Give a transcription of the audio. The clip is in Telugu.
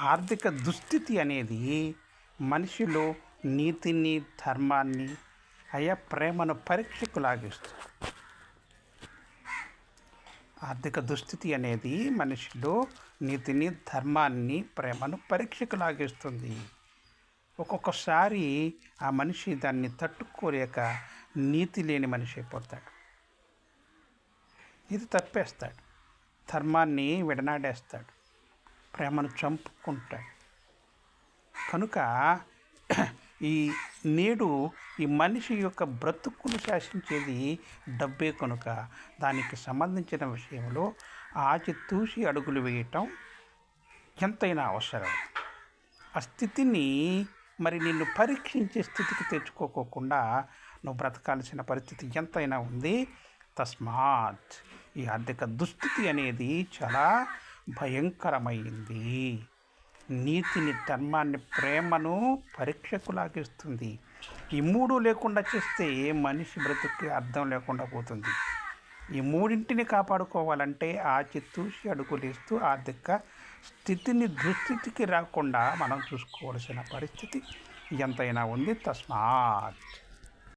ఆర్థిక దుస్థితి అనేది మనిషిలో నీతిని, ధర్మాన్ని, ప్రేమను పరీక్షకు లాగిస్తుంది. ఆర్థిక దుస్థితి అనేది మనిషిలో నీతిని, ధర్మాన్ని, ప్రేమను పరీక్షకు లాగిస్తుంది. ఒక్కొక్కసారి ఆ మనిషి దాన్ని తట్టుకోలేక నీతి లేని మనిషి అయిపోతాడు. ఇది తప్పేస్తాడు, ధర్మాన్ని విడనాడేస్తాడు, ప్రేమను చంపుకుంటాడు. కనుక నేడు ఈ మనిషి యొక్క బ్రతుకును శాసించేది డబ్బే కనుక దానికి సంబంధించిన విషయంలో ఆచితూచి అడుగులు వేయటం ఎంతైనా అవసరం. ఆ స్థితిని నిన్ను పరీక్షించే స్థితికి తెచ్చుకోకుండా నువ్వు బ్రతకాల్సిన పరిస్థితి ఎంతైనా ఉంది. తస్మాత్ ఈ ఆర్థిక దుస్థితి అనేది చాలా భయంకరమైంది. నీతిని, ధర్మాన్ని, ప్రేమను పరీక్షకు లాగిస్తుంది. ఈ మూడు లేకుండా చేస్తే మనిషి బ్రతుక్కి అర్థం లేకుండా పోతుంది. ఈ మూడింటిని కాపాడుకోవాలంటే ఆచితూచి అడుగులేస్తూ ఆర్థిక స్థితిని దుస్థితికి రాకుండా మనం చూసుకోవాల్సిన పరిస్థితి ఎంతైనా ఉంది. తస్మాత్